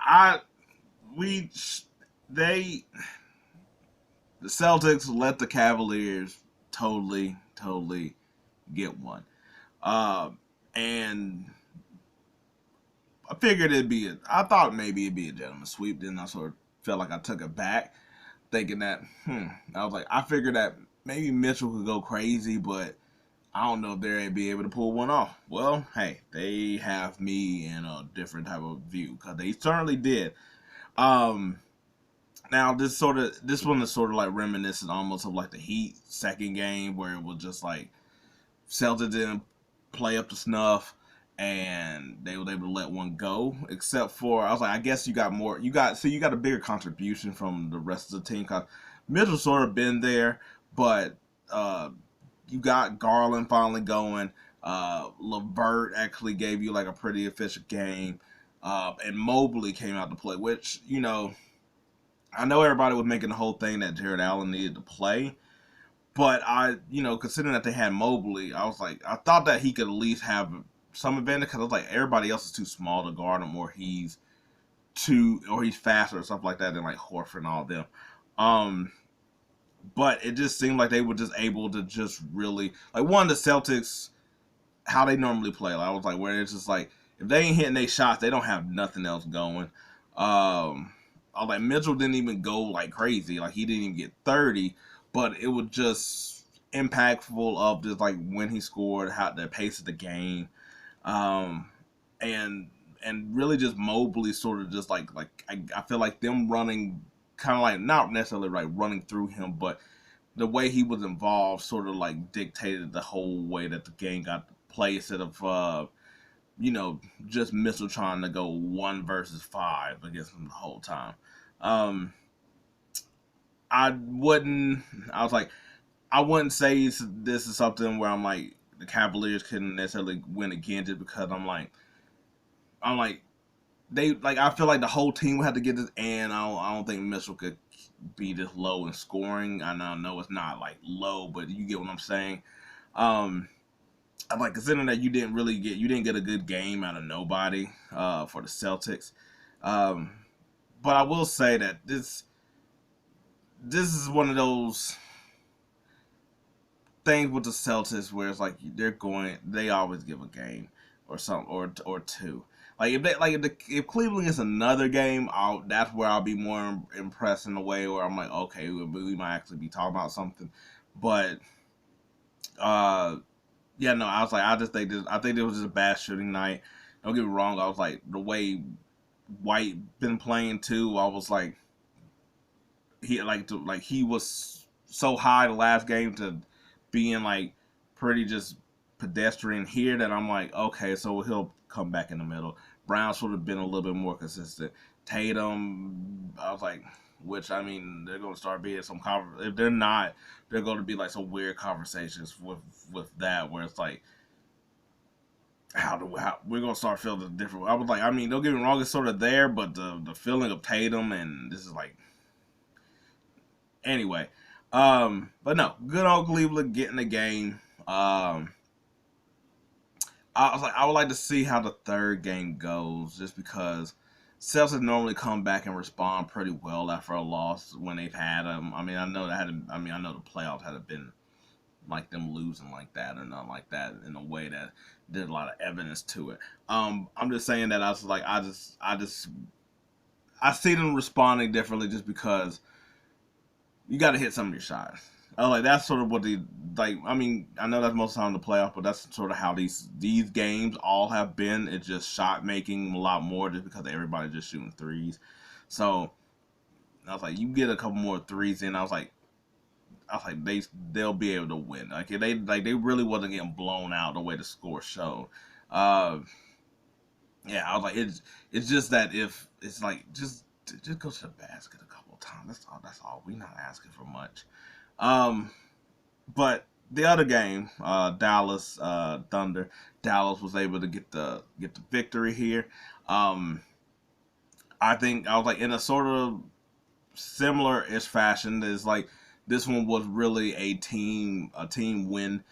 I we they the Celtics let the Cavaliers totally get one. Uh, and I figured I thought maybe it'd be a gentleman's sweep. Then I sort of felt like I took it back, thinking that, I was like, I figured that maybe Mitchell could go crazy, but I don't know if they'd be able to pull one off. Well, hey, they have me in a different type of view because they certainly did. Um, Now this one is sort of like reminiscent almost of like the Heat second game where it was just like Celtics didn't play up to snuff and they were able to let one go. Except for I was like, I guess you got more. You got a bigger contribution from the rest of the team. Cause Mitchell sort of been there, but uh, you got Garland finally going. Levert actually gave you like a pretty efficient game, and Mobley came out to play, which I know everybody was making the whole thing that Jared Allen needed to play, but considering that they had Mobley, I thought that he could at least have some advantage because I was like, everybody else is too small to guard him, or he's faster or stuff like that than like Horford and all of them. Um, but it just seemed like they were just able to just really like one of the Celtics how they normally play. Like, I was like, where it's just like if they ain't hitting their shots, they don't have nothing else going. I was like, Mitchell didn't even go like crazy. Like he didn't even get 30, but it was just impactful of just like when he scored, how the pace of the game, um, and really just Mobley sort of just I feel like them running kind of like not necessarily like running through him, but the way he was involved sort of like dictated the whole way that the game got played instead of just Mitchell trying to go 1 versus 5 against him the whole time. Um, I wouldn't. I was like, I wouldn't say this is something where I'm like the Cavaliers couldn't necessarily win again just because I'm like they like I feel like the whole team would have to get this, and I don't think Mitchell could be this low in scoring. I know it's not like low, but you get what I'm saying. Um, I'm like considering that you didn't get a good game out of nobody for the Celtics. Um, but I will say that this is one of those things with the Celtics where it's like they always give a game or something or two. Like if Cleveland gets another game, that's where I'll be more impressed in a way where I'm like, okay, we might actually be talking about something. But uh, yeah, no, I was like, I think it was just a bad shooting night. Don't get me wrong, I was like the way White been playing too. I was like he was so high the last game to being like pretty just pedestrian here that I'm like, okay, so he'll come back in the middle. Brown should have been a little bit more consistent. Tatum, I was like, which I mean, they're going to start being if they're not, they're going to be like some weird conversations with that where it's like, how we're gonna start feeling different. I was like, I mean, don't get me wrong, it's sort of there, but the feeling of Tatum and this is like anyway. But no, good old Cleveland getting the game. I was like, I would like to see how the third game goes, just because Celtics normally come back and respond pretty well after a loss when they've had them. I mean, I know the playoffs had been like them losing like that or nothing like that in a way that did a lot of evidence to it. I'm just saying that I was like, I see them responding differently just because you got to hit some of your shots. I was like that's sort of what the like. I mean, I know that's most of the time in the playoff, but that's sort of how these games all have been. It's just shot making a lot more just because everybody's just shooting threes. So I was like, you get a couple more threes in. I was like they'll be able to win. They really wasn't getting blown out the way the score showed. Uh, yeah, I was like it's just that if it's like just go to the basket a couple of times. That's all. We not asking for much. Um, but the other game, Dallas Thunder, Dallas was able to get the victory here. Um, I think I was like in a sort of similar ish fashion. Is like this one was really a team win.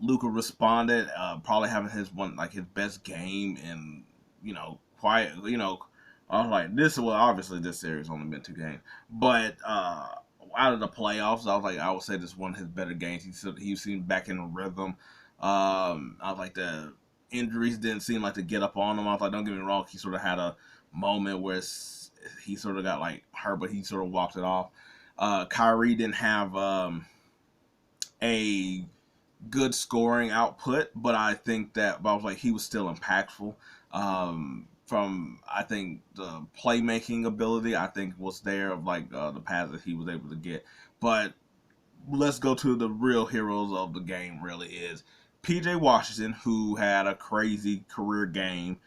Luka responded, probably having his best game in quiet I was like, this well, obviously this series only been 2 games, but out of the playoffs, I was like, I would say this one of his better games. He seemed back in the rhythm. I was like the injuries didn't seem like to get up on him. I was like, don't get me wrong, he sort of had a moment where he sort of got like hurt, but he sort of walked it off. Kyrie didn't have a good scoring output, but I think that but I was like he was still impactful. From I think the playmaking ability, I think was there of like the pass that he was able to get. But let's go to the real heroes of the game. Really is PJ Washington, who had a crazy career game,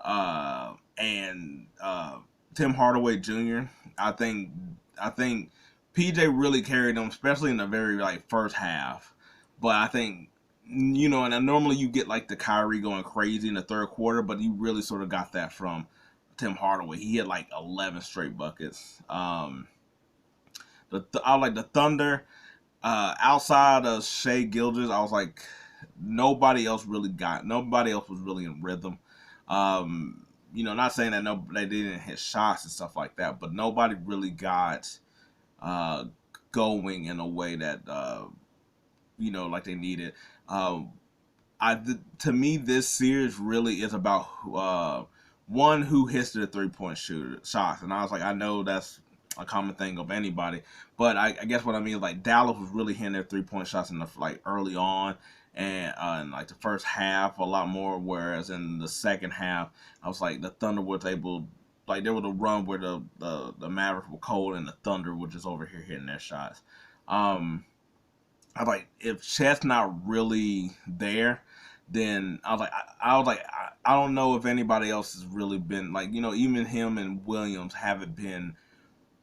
and Tim Hardaway Jr. I think I think PJ really carried them, especially in the very like first half. But I think and normally you get like the Kyrie going crazy in the third quarter, but you really sort of got that from Tim Hardaway. He had like 11 straight buckets. I like the Thunder. Outside of Shea Gilders, I was like, nobody else was really in rhythm. Not saying that they didn't hit shots and stuff like that, but nobody really got uh, going in a way that like they needed. Um, to me, this series really is about one who hits the 3 point shooter shots, and I was like, I know that's a common thing of anybody, but I guess what I mean is like Dallas was really hitting their 3 point shots in the like early on, and in like the first half a lot more, whereas in the second half I was like the Thunder was able. Like there was a run where the Mavericks were cold and the Thunder were just over here hitting their shots. Um, I was like, if Chet's not really there, then I was like, I don't know if anybody else has really been like, even him and Williams haven't been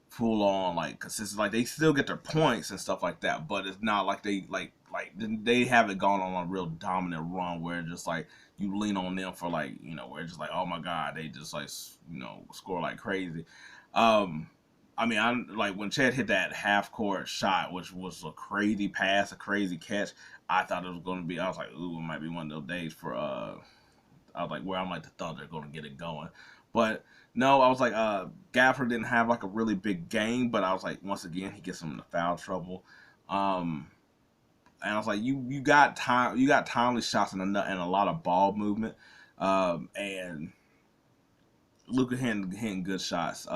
full on like consistent. Like they still get their points and stuff like that, but it's not like they haven't gone on a real dominant run where just like you lean on them for like where it's just like oh my god they just like score like crazy. Um, I mean, I like when Chad hit that half court shot, which was a crazy pass, a crazy catch. I thought it was going to be. I was like, ooh, it might be one of those days for. I was like, where I'm like the Thunder going to get it going, but no, I was like, Gafford didn't have like a really big game, but I was like, once again, he gets him into foul trouble. Um, and I was like, you got timely shots and a lot of ball movement, and Luka hitting good shots.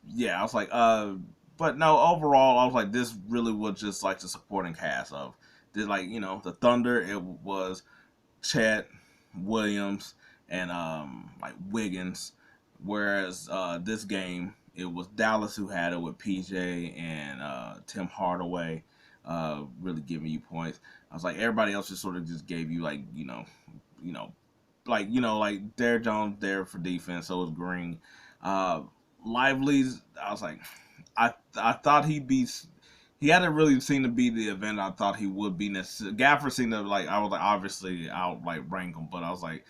Yeah, I was like, but no, overall, I was like, this really was just like the supporting cast of did like the Thunder. It was Chet, Williams, and like Wiggins, whereas this game it was Dallas who had it with PJ and Tim Hardaway, really giving you points. I was like, everybody else just sort of just gave you like you know, like Derrick Jones there for defense. So was Green. Uh, Lively's, I was like, I thought he'd be. He hadn't really seemed to be the event I thought he would be. Gafford seemed to like. I was like, obviously, I'll like rank him, but I was like,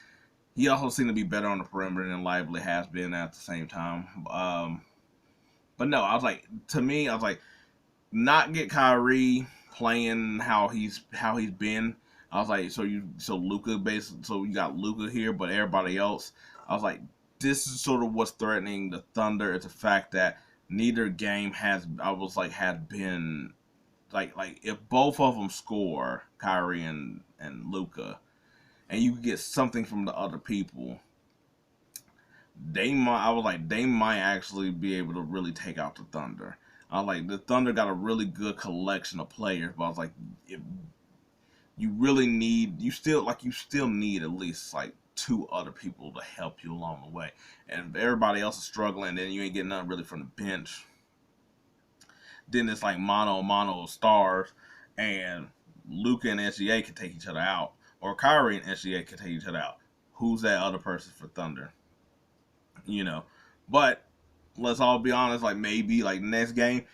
he also seemed to be better on the perimeter than Lively has been at the same time. But no, I was like, to me, I was like, not get Kyrie playing how he's been. I was like, so Luka basically, so you got Luka here, but everybody else. I was like, this is sort of what's threatening the Thunder. It's the fact that neither game had been like if both of them score, Kyrie and Luka, and you get something from the other people, they might actually be able to really take out the Thunder. I was like the Thunder got a really good collection of players, but I was like if you really need you still need at least like two other people to help you along the way. And if everybody else is struggling, then you ain't getting nothing really from the bench. Then it's like mono stars, and Luka and SGA can take each other out, or Kyrie and SGA can take each other out. Who's that other person for Thunder? You know, but let's all be honest. Like maybe like next game,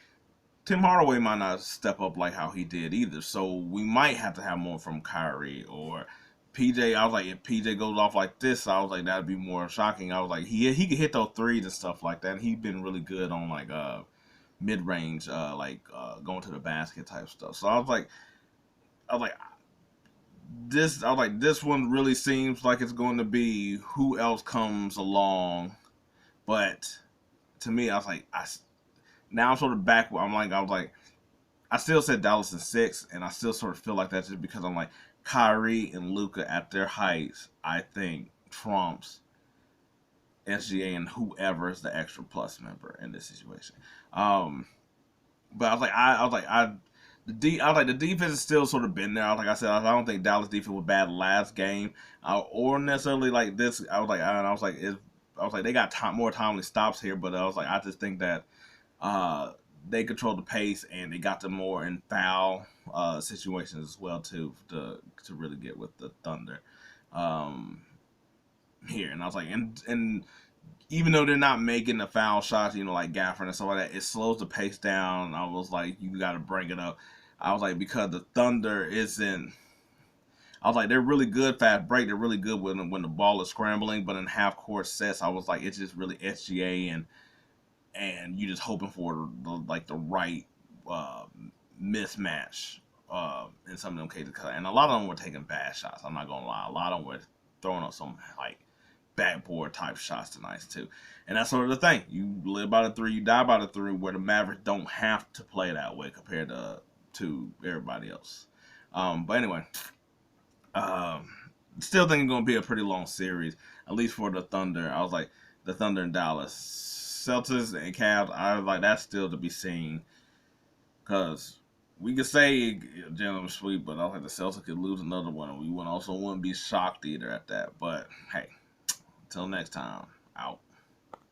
Tim Hardaway might not step up like how he did either. So we might have to have more from Kyrie or PJ. I was like, if PJ goes off like this, I was like that'd be more shocking. I was like, he could hit those threes and stuff like that. And he's been really good on like mid range, going to the basket type stuff. So I was like, I was like, this one really seems like it's going to be who else comes along. But to me, I was like, now I'm sort of back. I was like, I still said Dallas in 6, and I still sort of feel like that's just because I'm like, Kyrie and Luka at their heights, I think trumps SGA and whoever is the extra plus member in this situation. Um, but I was like the defense has still sort of been there. Like I said, I don't think Dallas defense was bad last game, or necessarily like this. I was like they got more timely stops here, but I was like I just think that they control the pace and they got them more in foul situations as well too to really get with the Thunder um, here. And I was like, and even though they're not making the foul shots, like Gafford and stuff like that, it slows the pace down. I was like, you got to bring it up. I was like, because the Thunder isn't. I was like, they're really good fast break. They're really good when the ball is scrambling, but in half court sets, I was like, it's just really SGA and you just hoping for the right uh, mismatch in some of them cases. And a lot of them were taking bad shots. I'm not gonna lie, a lot of them were throwing up some like backboard type shots tonight too. And that's sort of the thing. You live by the 3, you die by the 3. Where the Mavericks don't have to play that way compared to everybody else. But anyway, still think it's gonna be a pretty long series, at least for the Thunder. I was like the Thunder and Dallas. Celtics and Cavs, I was like, that's still to be seen. Because we could say gentleman sweep, but I don't think the Celtics could lose another one. And we also wouldn't be shocked either at that. But hey, until next time, out.